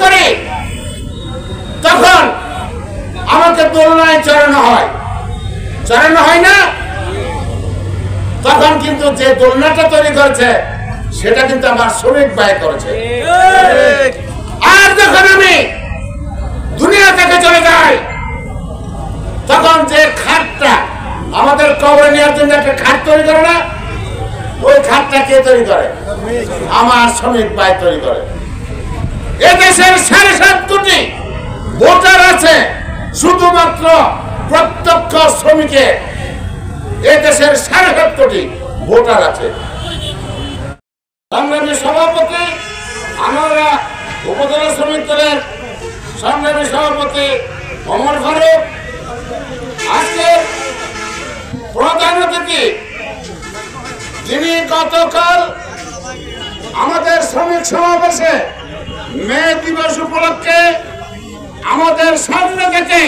করি তখন আমাকে দোলনায় চড়ানো হয় না, তখন কিন্তু যে দোলনাটা তৈরি করেছে সেটা কিন্তু আমার শ্রমিক ব্যয় করেছে। আর যখন আমি দুনিয়া থেকে চলে যাই তখন যে খাটটা আমাদের কবরে নেওয়ার জন্য একটা খাট তৈরি করে না, ওই খাটটা কে তৈরি করে? আমার শ্রমিক ব্যয় তৈরি করে। এদেশের 7.5 কোটি ভোটার আছে, শুধুমাত্র প্রত্যক্ষ শ্রমিকে এদেশের 7.5 কোটি ভোটার আছে। সংগ্রামী সভাপতি আমরা উপজেলা শ্রমিক দলের সংগ্রামী সভাপতি ওমর ফারুক, আজকে প্রধান অতিথি যিনি গতকাল আমাদের শ্রমিক সমাবেশে মে দিবস উপলক্ষে আমাদের সামনে থেকে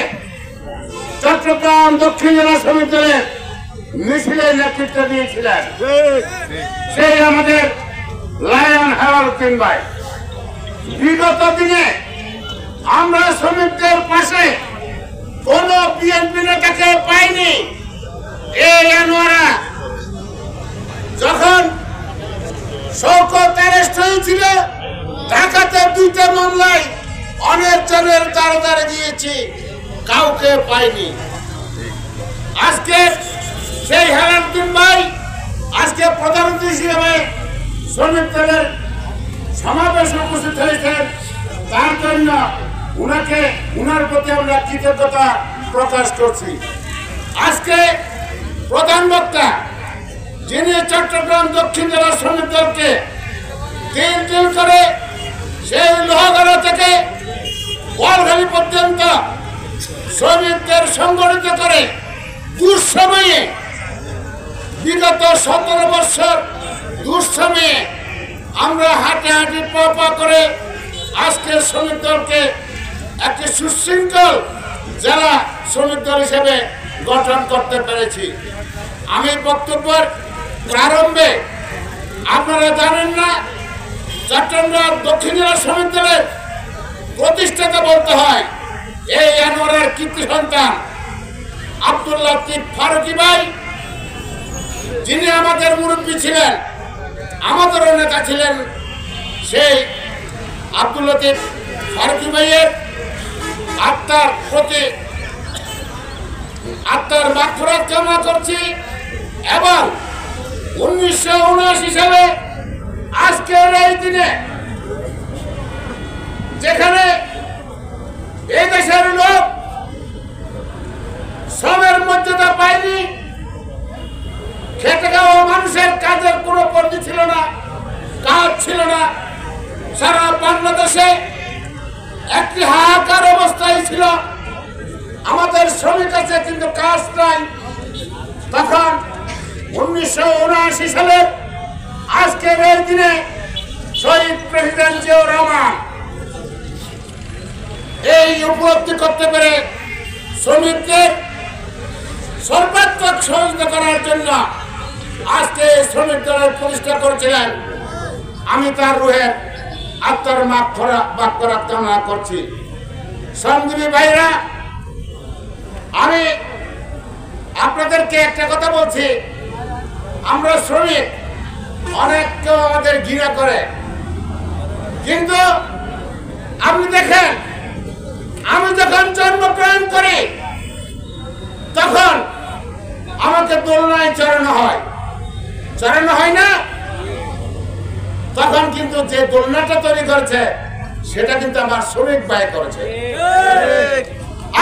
চট্টগ্রাম দক্ষিণ জেলা শ্রমিক দলের মিছিলের নেতৃত্ব দিয়েছিলেন, সেই আমাদের লায়ন হেলালুদ্দিন ভাই। বিগত দিনে আমরা শ্রমিকদের পাশে কোন বিএনপি নেতাকে পাইনি। এই আনোয়ারা যখন শওকত অ্যারেস্ট হয়েছিল, ঢাকাতে 2টা মামলায় অনেক জনের দ্বারে গিয়েছি, কাউকে পাইনি। আজকে সেই হেলালুদ্দিন ভাই আজকে প্রধান অতিথি হিসেবে শ্রমিক দলের সমাবেশে উপস্থিত হয়েছেন, তার জন্য উনার প্রতি আমরা কৃতজ্ঞতা প্রকাশ করছি। আজকে প্রধান বক্তা যিনি চট্টগ্রাম দক্ষিণ জেলা শ্রমিক দলকে তিল করে সেই লোহাগড়া থেকে বলখালি পর্যন্ত শ্রমিকদের সংগঠিত করে দুঃসময়ে, বিগত 17 বছর দুঃসময়ে আমরা হাঁটি পা করে আজকে শ্রমিক দলকে একটি সুশৃঙ্খল জেলা শ্রমিক দল হিসেবে গঠন করতে পেরেছি। আমি বক্তব্যের প্রারম্ভে আপনারা জানেন না, চট্টগ্রাম দক্ষিণ জেলা শ্রমিক দলের প্রতিষ্ঠাতা বলতে হয় এই আনোয়ারের কীর্তি সন্তান আব্দুল লতিফ ফারুকী ভাই, যিনি আমাদের মুরব্বী ছিলেন, আমাদেরও নেতা ছিলেন। সেই আব্দুল লতিফ ফারুকী ভাইয়ের আত্মার প্রতি আত্মার মাগফিরাত কামনা করছি। এবং 1979 সালে আজকের এই দিনে যেখানে এই দেশের লোক শ্রমের মর্যাদা পায়নি, খেটে খাওয়া মানুষের কাজের কোনো পদ্ধতি ছিল না, কাজ ছিল না, সারা বাংলাদেশে একটি হাহাকার অবস্থায় ছিল, আমাদের শ্রমিক আছে কিন্তু কাজ নাই। তখন 1979 সালে আজকের এই দিনে শহীদ প্রেসিডেন্ট জিয়াউর রহমান এই উপলব্ধি করতে পেরে শ্রমিকদের সর্বাত্মক সহযোগিতা করার জন্য আজকে শ্রমিক দলের প্রতিষ্ঠা করেছিলেন। আমি তার রুহের আত্মার মাগফিরাত কামনা করছি। শ্রমজীবী ভাইরা, আমি আপনাদেরকে একটা কথা বলছি, আমরা শ্রমিক, অনেক কেউ আমাদের ঘৃণা করে, কিন্তু আপনি দেখেন আমি যখন জন্মগ্রহণ করি তখন আমাকে দোলনায় চড়ানো হয় না, তখন কিন্তু যে দোলনাটা তৈরি করেছে সেটা কিন্তু আমার শ্রমিক ব্যয় করেছে।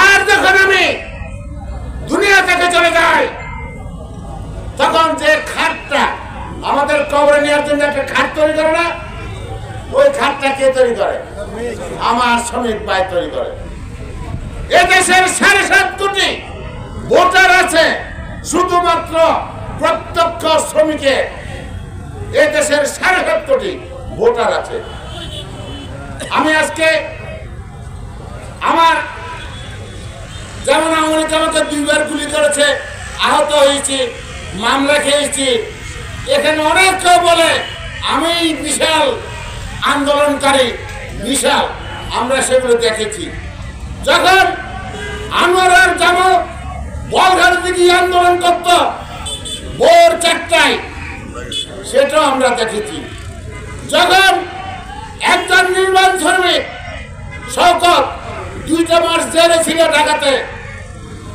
আর যখন আমি দুনিয়া থেকে চলে যাই তখন যে খাটটা আমাদের কবরে নেওয়ার জন্য একটা খাট তৈরি করে না, ওই খাটটা কে তৈরি করে? আমার শ্রমিক ব্যয় তৈরি করে। এদেশের 7.5 কোটি ভোটার আছে, শুধুমাত্র প্রত্যক্ষ শ্রমিকে এদেশের 7.5 কোটি ভোটার আছে। আমি আজকে আমার যেমন আমাকে 2বার গুলি করেছে, আহত হয়েছি, মামলা খেয়েছি, এখানে অনেক কেউ বলে আমি বিশাল আন্দোলনকারী, বিশাল, আমরা সেগুলো দেখেছি। যখন আনোয়ার জামাল বলঘাট দিকে আন্দোলন করত ভোর 4টায়, সেটাও আমরা দেখেছি। যখন একজন নির্মাণ শ্রমিক শওকত 2টা মাস জেলে ছিল ঢাকাতে,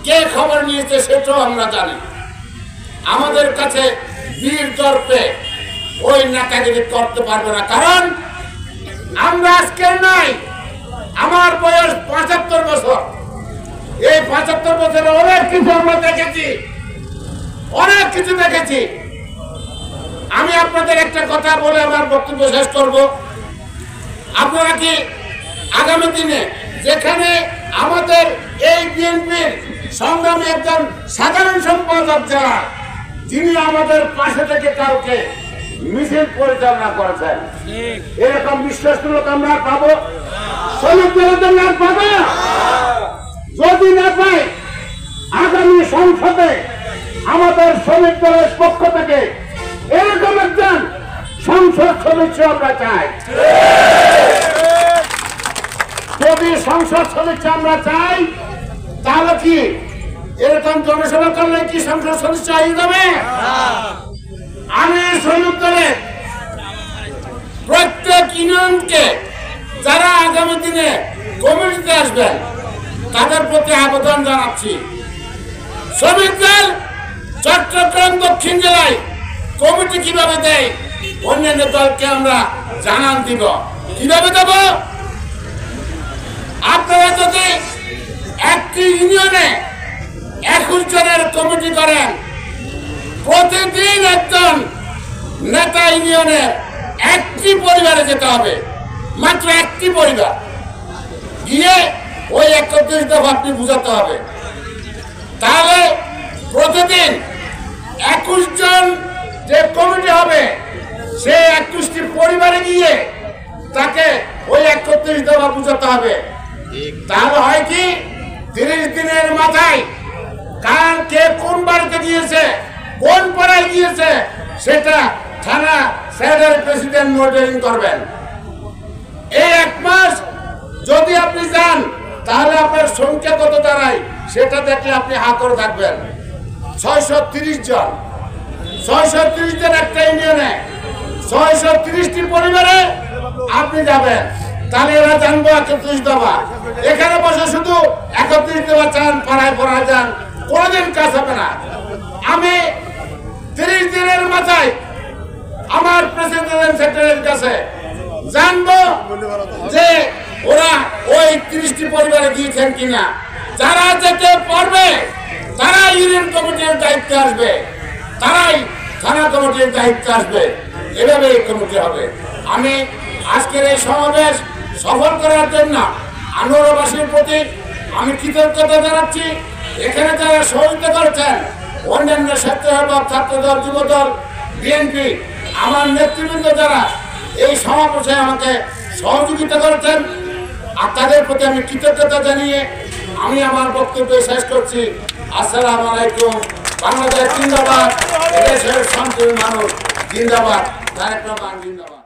কে খবর নিয়েছে সেটাও আমরা জানি। আমাদের কাছে বীর দর্পে ওই নেতাগিরি করতে পারবে না, কারণ আমরা আজকের নয়, আমার বয়স 75 বছর। এই 75 বছরে অনেক কিছু আমরা দেখেছি, অনেক কিছু দেখেছি। আমি আপনাদের একটা কথা বলে আমার বক্তব্য শেষ করব। আপনারা কি আগামী দিনে যেখানে আমাদের এই বিএনপির সংগ্রামী একজন সাধারণ সম্পাদক যারা, যিনি আমাদের পাশে থেকে কাউকে মিছিল পরিচালনা করেছেন, এরকম বিশ্বাসমূলক আমরা পাবো? শ্রমিক দলের নাম পাবো? যদি না পাই, আগামী সংসদে আমাদের শ্রমিক দলের পক্ষ থেকে এরকম একজন সংসদ সদস্য আমরা চাই। যদি সংসদ সদস্য আমরা চাই, তাহলে কি এরকম জনসভা করলে কি সংসদ সদস্য হয়ে যাবে? আমি শ্রমিক দলের প্রত্যেক ইউনিয়নকে যারা আগামী দিনে কমিটিতে আসবেন তাদের প্রতি আবেদন জানাচ্ছি, শ্রমিক দল চট্টগ্রাম দক্ষিণ জেলায় কমিটি কিভাবে দেয় অন্যান্য দলকে আমরা জানান দিব। কিভাবে দেব? আপনারা যদি একটি ইউনিয়নে 21 জনের কমিটি করেন, প্রতিদিন একজন নেতা ইউনিয়নের একটি পরিবারে যেতে হবে, মাত্র একটি পরিবার গিয়ে ওই 31 দফা আপনি বুঝাতে হবে। তাহলে প্রতিদিন 21 জন যে কমিটি হবে, সে 21টি পরিবারে গিয়ে তাকে ওই 31 দফা বুঝাতে হবে। তাহলে হয় কি, 30 দিনের মাথায় কার কে কোন বাড়িতে গিয়েছে, কোন পাড়ায় গিয়েছে, সেটা থানা স্যারের প্রেসিডেন্ট মনিটরিং করবেন। এই 1 মাস যদি আপনি যান, তাহলে আপনার সংখ্যা কত দাঁড়ায় সেটা দেখলে আপনি হা করে থাকবেন। 630 জন, 630 জন একটা ইউনিয়নে, 630টি পরিবারে আপনি যাবেন। তাহলে এরা জানবো 31 দফা। এখানে বসে শুধু 31 দফা চান, পাড়ায় পড়া যান, কোনদিন কাজ হবে না। আমি 30 দিনের মাথায় আমার প্রেসিডেন্ট সেক্রেটারির কাছে জানবো যে ওরা ওই 30টি পরিবারে গিয়েছেন কিনা। যারা যেতে পারবে তারা ইউনিয়ন কমিটির দায়িত্বে আসবে, তারাই থানা কমিটির দায়িত্বে আসবে। এভাবে এই কমিটি হবে। আমি আজকের এই সমাবেশ সফল করার জন্য আনোয়ারবাসীর প্রতি আমি কৃতজ্ঞতা জানাচ্ছি। এখানে যারা সহযোগিতা করেছেন, অন্যান্য স্বেচ্ছাসেবক, ছাত্রদল, যুবদল, বিএনপি, আমার নেতৃবৃন্দ যারা এই সমাবেশে আমাকে সহযোগিতা করেছেন, আর তাদের প্রতি আমি কৃতজ্ঞতা জানিয়ে আমি আমার বক্তব্য শেষ করছি। আসসালামু আলাইকুম। বাংলাদেশ জিন্দাবাদ, এদেশের শান্তির মানুষ জিন্দাবাদ, তারেক রহমান জিন্দাবাদ।